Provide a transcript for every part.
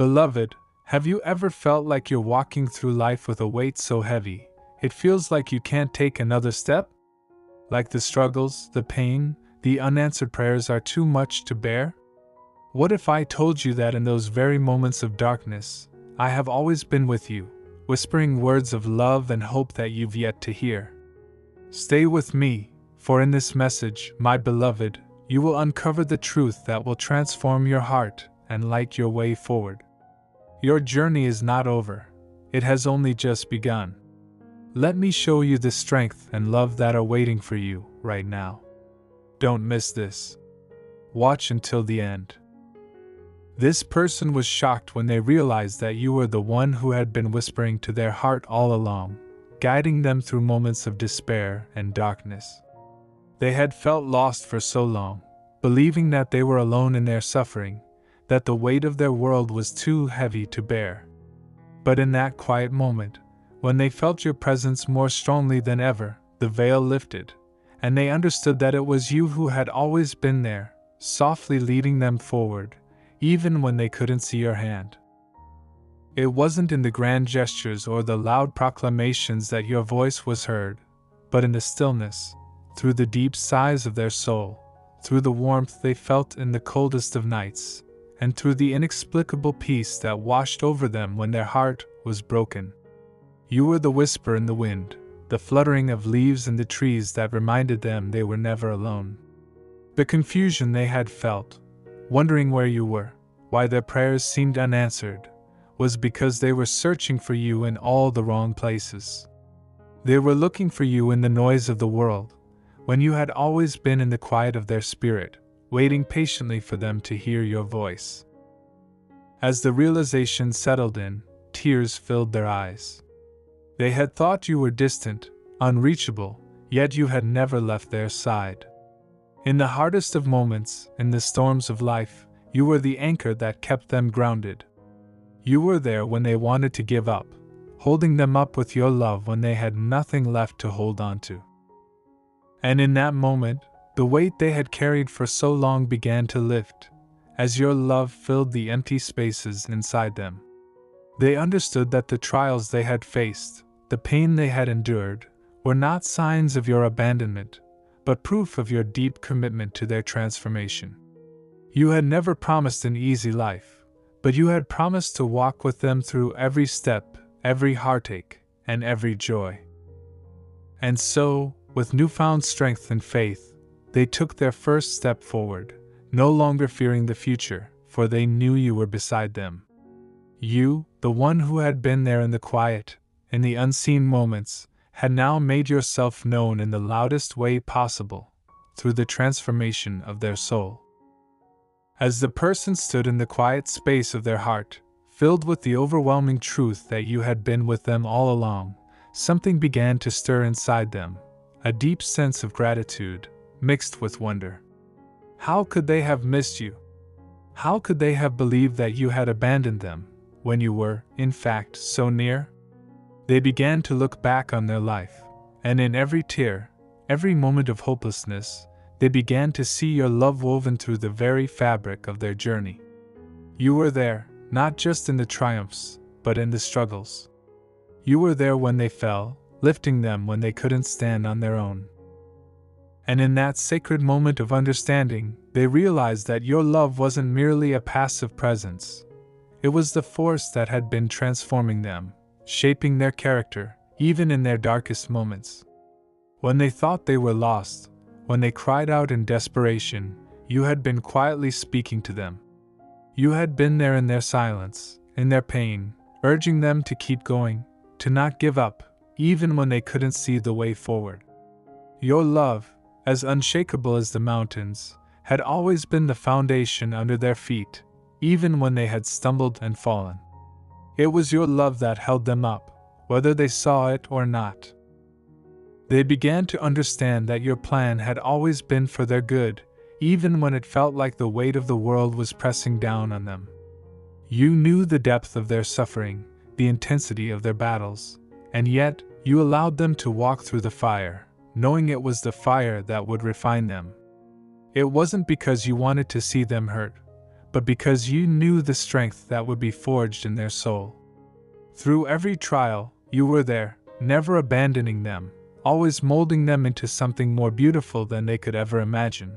Beloved, have you ever felt like you're walking through life with a weight so heavy, it feels like you can't take another step? Like the struggles, the pain, the unanswered prayers are too much to bear? What if I told you that in those very moments of darkness, I have always been with you, whispering words of love and hope that you've yet to hear? Stay with me, for in this message, my beloved, you will uncover the truth that will transform your heart and light your way forward. Your journey is not over, it has only just begun. Let me show you the strength and love that are waiting for you right now. Don't miss this. Watch until the end. This person was shocked when they realized that you were the one who had been whispering to their heart all along, guiding them through moments of despair and darkness. They had felt lost for so long, believing that they were alone in their suffering, that the weight of their world was too heavy to bear. But in that quiet moment, when they felt your presence more strongly than ever, the veil lifted, and they understood that it was you who had always been there, softly leading them forward, even when they couldn't see your hand. It wasn't in the grand gestures or the loud proclamations that your voice was heard, but in the stillness, through the deep sighs of their soul, through the warmth they felt in the coldest of nights, and through the inexplicable peace that washed over them when their heart was broken. You were the whisper in the wind, the fluttering of leaves in the trees that reminded them they were never alone. The confusion they had felt, wondering where you were, why their prayers seemed unanswered, was because they were searching for you in all the wrong places. They were looking for you in the noise of the world, when you had always been in the quiet of their spirit, waiting patiently for them to hear your voice. As the realization settled in, tears filled their eyes. They had thought you were distant, unreachable, yet you had never left their side. In the hardest of moments, in the storms of life, you were the anchor that kept them grounded. You were there when they wanted to give up, holding them up with your love when they had nothing left to hold on to. And in that moment, the weight they had carried for so long began to lift, as your love filled the empty spaces inside them. They understood that the trials they had faced, the pain they had endured, were not signs of your abandonment, but proof of your deep commitment to their transformation. You had never promised an easy life, but you had promised to walk with them through every step, every heartache, and every joy. And so, with newfound strength and faith, they took their first step forward, no longer fearing the future, for they knew you were beside them. You, the one who had been there in the quiet, in the unseen moments, had now made yourself known in the loudest way possible, through the transformation of their soul. As the person stood in the quiet space of their heart, filled with the overwhelming truth that you had been with them all along, something began to stir inside them, a deep sense of gratitude, mixed with wonder. How could they have missed you? How could they have believed that you had abandoned them, when you were, in fact, so near? They began to look back on their life, and in every tear, every moment of hopelessness, they began to see your love woven through the very fabric of their journey. You were there, not just in the triumphs, but in the struggles. You were there when they fell, lifting them when they couldn't stand on their own. And in that sacred moment of understanding, they realized that your love wasn't merely a passive presence. It was the force that had been transforming them, shaping their character, even in their darkest moments. When they thought they were lost, when they cried out in desperation, you had been quietly speaking to them. You had been there in their silence, in their pain, urging them to keep going, to not give up, even when they couldn't see the way forward. Your love, as unshakable as the mountains, had always been the foundation under their feet, even when they had stumbled and fallen. It was your love that held them up, whether they saw it or not. They began to understand that your plan had always been for their good, even when it felt like the weight of the world was pressing down on them. You knew the depth of their suffering, the intensity of their battles, and yet you allowed them to walk through the fire, knowing it was the fire that would refine them. It wasn't because you wanted to see them hurt, but because you knew the strength that would be forged in their soul. Through every trial, you were there, never abandoning them, always molding them into something more beautiful than they could ever imagine.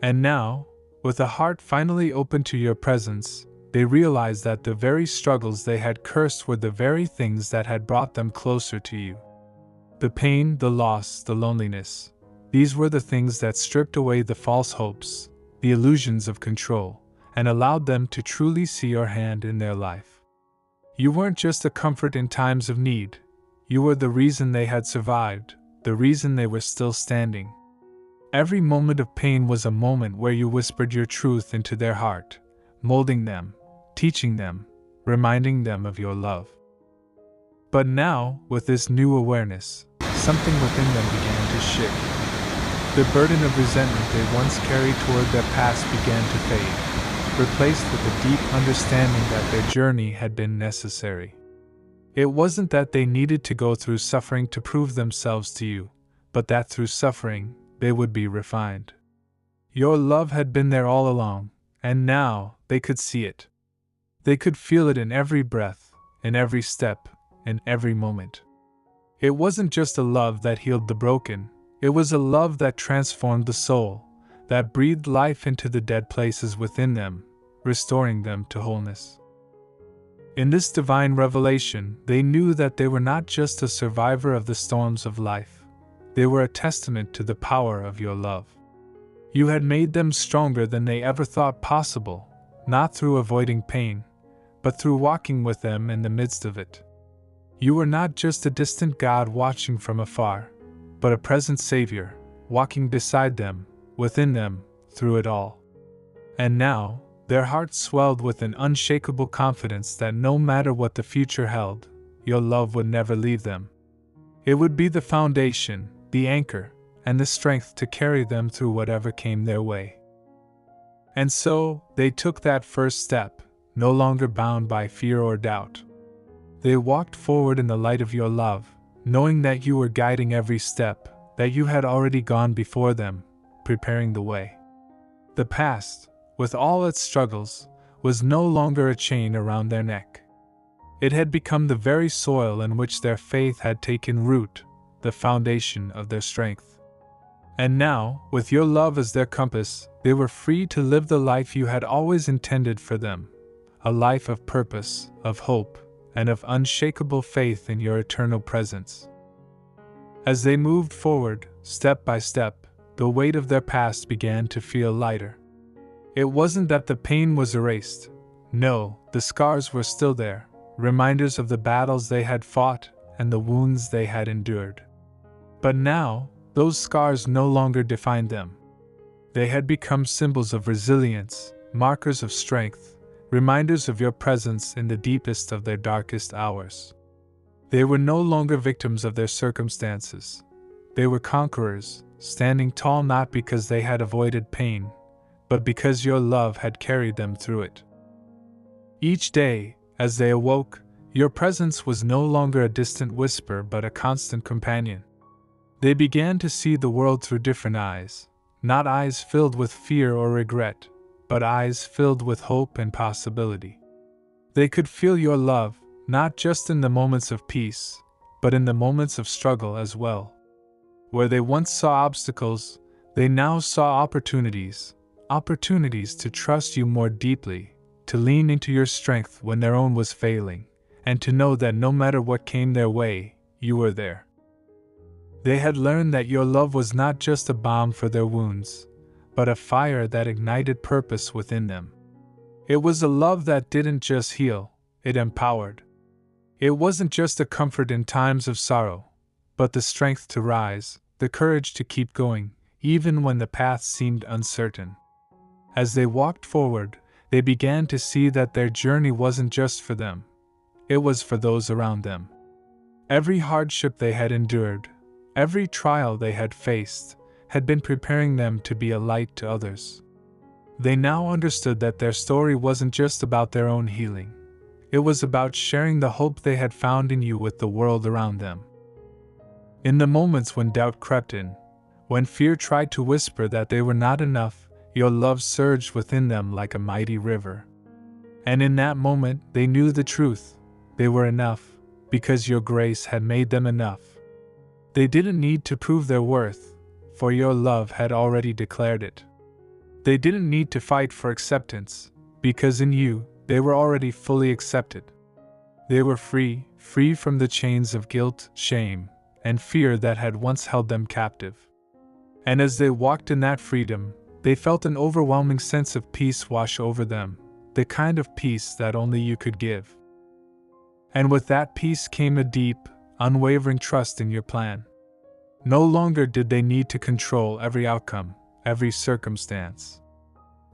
And now, with a heart finally open to your presence, they realized that the very struggles they had cursed were the very things that had brought them closer to you. The pain, the loss, the loneliness, these were the things that stripped away the false hopes, the illusions of control, and allowed them to truly see your hand in their life. You weren't just a comfort in times of need, you were the reason they had survived, the reason they were still standing. Every moment of pain was a moment where you whispered your truth into their heart, molding them, teaching them, reminding them of your love. But now, with this new awareness, something within them began to shift. The burden of resentment they once carried toward their past began to fade, replaced with a deep understanding that their journey had been necessary. It wasn't that they needed to go through suffering to prove themselves to you, but that through suffering, they would be refined. Your love had been there all along, and now they could see it. They could feel it in every breath, in every step, in every moment. It wasn't just a love that healed the broken, it was a love that transformed the soul, that breathed life into the dead places within them, restoring them to wholeness. In this divine revelation, they knew that they were not just a survivor of the storms of life, they were a testament to the power of your love. You had made them stronger than they ever thought possible, not through avoiding pain, but through walking with them in the midst of it. You were not just a distant God watching from afar, but a present Savior, walking beside them, within them, through it all. And now, their hearts swelled with an unshakable confidence that no matter what the future held, your love would never leave them. It would be the foundation, the anchor, and the strength to carry them through whatever came their way. And so, they took that first step, no longer bound by fear or doubt. They walked forward in the light of your love, knowing that you were guiding every step, that you had already gone before them, preparing the way. The past, with all its struggles, was no longer a chain around their neck. It had become the very soil in which their faith had taken root, the foundation of their strength. And now, with your love as their compass, they were free to live the life you had always intended for them, a life of purpose, of hope, and of unshakable faith in your eternal presence. As they moved forward, step by step, the weight of their past began to feel lighter. It wasn't that the pain was erased. No, the scars were still there, reminders of the battles they had fought and the wounds they had endured. But now, those scars no longer defined them. They had become symbols of resilience, markers of strength, reminders of your presence in the deepest of their darkest hours. They were no longer victims of their circumstances. They were conquerors, standing tall not because they had avoided pain, but because your love had carried them through it. Each day, as they awoke, your presence was no longer a distant whisper but a constant companion. They began to see the world through different eyes, not eyes filled with fear or regret, but eyes filled with hope and possibility. They could feel your love, not just in the moments of peace, but in the moments of struggle as well. Where they once saw obstacles, they now saw opportunities to trust you more deeply, to lean into your strength when their own was failing, and to know that no matter what came their way, you were there. They had learned that your love was not just a balm for their wounds, but a fire that ignited purpose within them. It was a love that didn't just heal, it empowered. It wasn't just a comfort in times of sorrow, but the strength to rise, the courage to keep going, even when the path seemed uncertain. As they walked forward, they began to see that their journey wasn't just for them, it was for those around them. Every hardship they had endured, every trial they had faced, had been preparing them to be a light to others. They now understood that their story wasn't just about their own healing. It was about sharing the hope they had found in you with the world around them. In the moments when doubt crept in, when fear tried to whisper that they were not enough, Your love surged within them like a mighty river. And in that moment, they knew the truth. They were enough, because your grace had made them enough. They didn't need to prove their worth, for your love had already declared it. They didn't need to fight for acceptance, because in you, they were already fully accepted. They were free from the chains of guilt, shame, and fear that had once held them captive. And as they walked in that freedom, they felt an overwhelming sense of peace wash over them, the kind of peace that only you could give. And with that peace came a deep, unwavering trust in your plan. No longer did they need to control every outcome, every circumstance.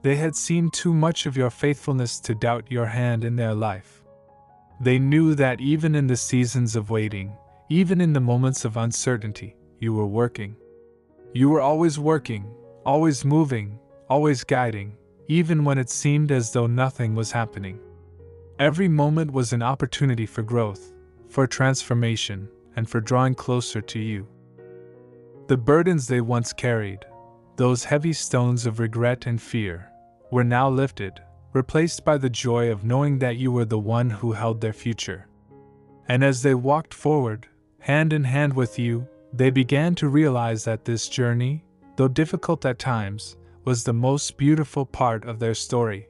They had seen too much of your faithfulness to doubt your hand in their life. They knew that even in the seasons of waiting, even in the moments of uncertainty, you were working. You were always working, always moving, always guiding, even when it seemed as though nothing was happening. Every moment was an opportunity for growth, for transformation, and for drawing closer to you. The burdens they once carried, those heavy stones of regret and fear, were now lifted, replaced by the joy of knowing that you were the one who held their future. And as they walked forward, hand in hand with you, they began to realize that this journey, though difficult at times, was the most beautiful part of their story.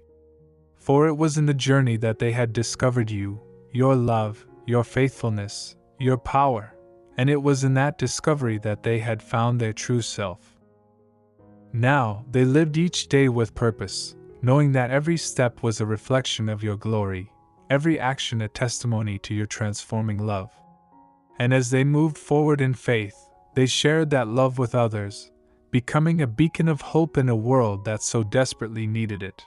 For it was in the journey that they had discovered you, your love, your faithfulness, your power, and it was in that discovery that they had found their true self. Now, they lived each day with purpose, knowing that every step was a reflection of your glory, every action a testimony to your transforming love. And as they moved forward in faith, they shared that love with others, becoming a beacon of hope in a world that so desperately needed it.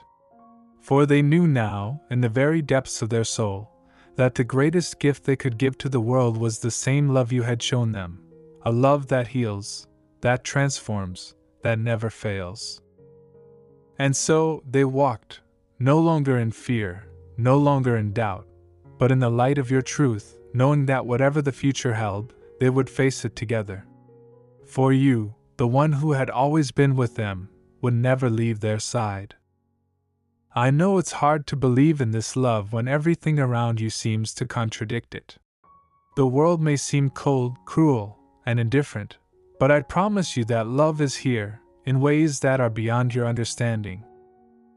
For they knew now, in the very depths of their soul, that the greatest gift they could give to the world was the same love you had shown them, a love that heals, that transforms, that never fails. And so they walked, no longer in fear, no longer in doubt, but in the light of your truth, knowing that whatever the future held, they would face it together. For you, the one who had always been with them, would never leave their side. I know it's hard to believe in this love when everything around you seems to contradict it. The world may seem cold, cruel, and indifferent, but I promise you that love is here, in ways that are beyond your understanding.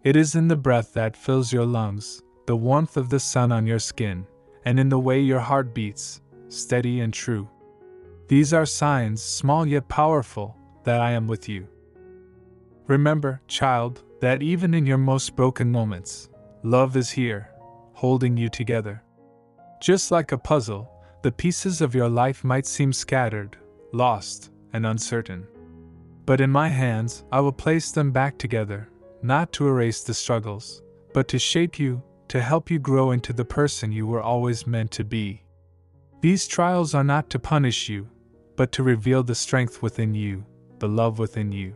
It is in the breath that fills your lungs, the warmth of the sun on your skin, and in the way your heart beats, steady and true. These are signs, small yet powerful, that I am with you. Remember, child, that even in your most broken moments, love is here, holding you together. Just like a puzzle, the pieces of your life might seem scattered, lost, and uncertain. But in my hands, I will place them back together, not to erase the struggles, but to shape you, to help you grow into the person you were always meant to be. These trials are not to punish you, but to reveal the strength within you, the love within you.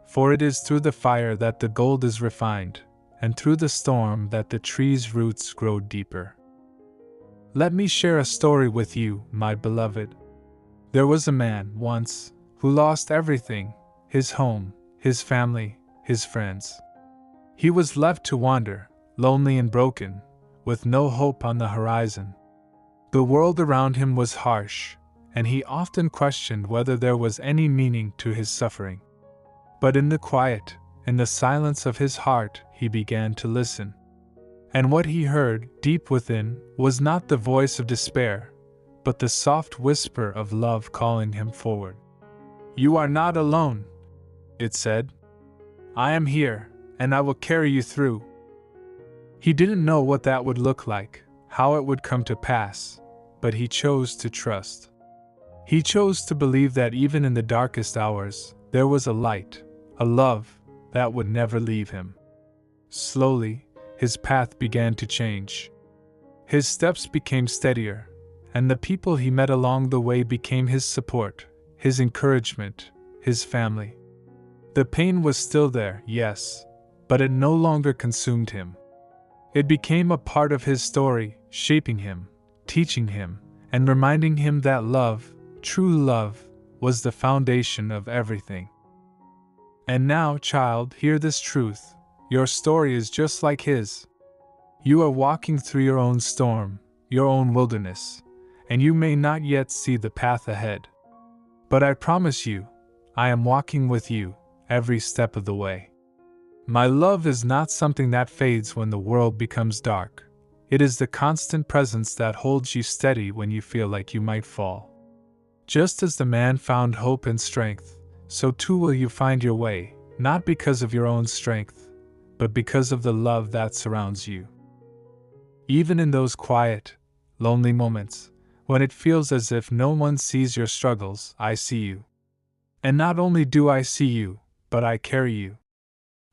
For it is through the fire that the gold is refined, and through the storm that the tree's roots grow deeper. Let me share a story with you, my beloved. There was a man, once, who lost everything, his home, his family, his friends. He was left to wander, lonely and broken, with no hope on the horizon. The world around him was harsh, and he often questioned whether there was any meaning to his suffering. But in the quiet, in the silence of his heart, he began to listen. And what he heard, deep within, was not the voice of despair, but the soft whisper of love calling him forward. "You are not alone," it said. "I am here, and I will carry you through." He didn't know what that would look like, how it would come to pass, but he chose to trust. He chose to believe that even in the darkest hours, there was a light, a love, that would never leave him. Slowly, his path began to change. His steps became steadier, and the people he met along the way became his support, his encouragement, his family. The pain was still there, yes, but it no longer consumed him. It became a part of his story, shaping him, teaching him, and reminding him that love, true love, was the foundation of everything. And now, child, hear this truth. Your story is just like his. You are walking through your own storm, your own wilderness, and you may not yet see the path ahead. But I promise you, I am walking with you every step of the way. My love is not something that fades when the world becomes dark. It is the constant presence that holds you steady when you feel like you might fall. Just as the man found hope and strength, so too will you find your way, not because of your own strength, but because of the love that surrounds you. Even in those quiet, lonely moments, when it feels as if no one sees your struggles, I see you. And not only do I see you, but I carry you.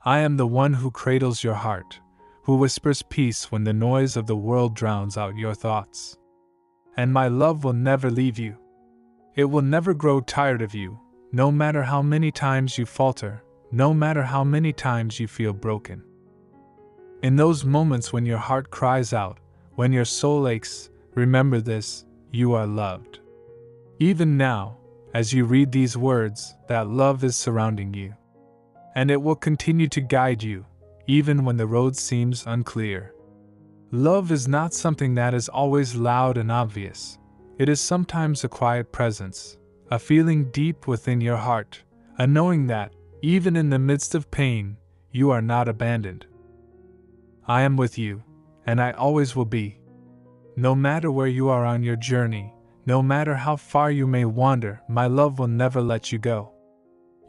I am the one who cradles your heart, who whispers peace when the noise of the world drowns out your thoughts. And my love will never leave you. It will never grow tired of you, no matter how many times you falter, no matter how many times you feel broken. In those moments when your heart cries out, when your soul aches, remember this: you are loved. Even now, as you read these words, that love is surrounding you. And it will continue to guide you, even when the road seems unclear. Love is not something that is always loud and obvious. It is sometimes a quiet presence, a feeling deep within your heart, a knowing that, even in the midst of pain, you are not abandoned. I am with you, and I always will be. No matter where you are on your journey, no matter how far you may wander, my love will never let you go.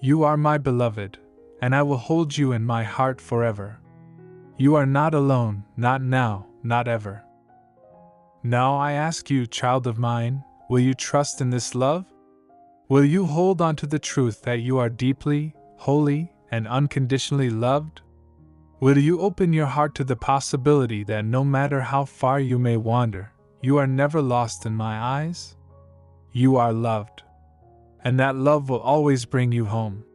You are my beloved, and I will hold you in my heart forever. You are not alone, not now, not ever. Now I ask you, child of mine, will you trust in this love? Will you hold on to the truth that you are deeply, wholly, and unconditionally loved? Will you open your heart to the possibility that no matter how far you may wander, you are never lost in my eyes? You are loved. And that love will always bring you home.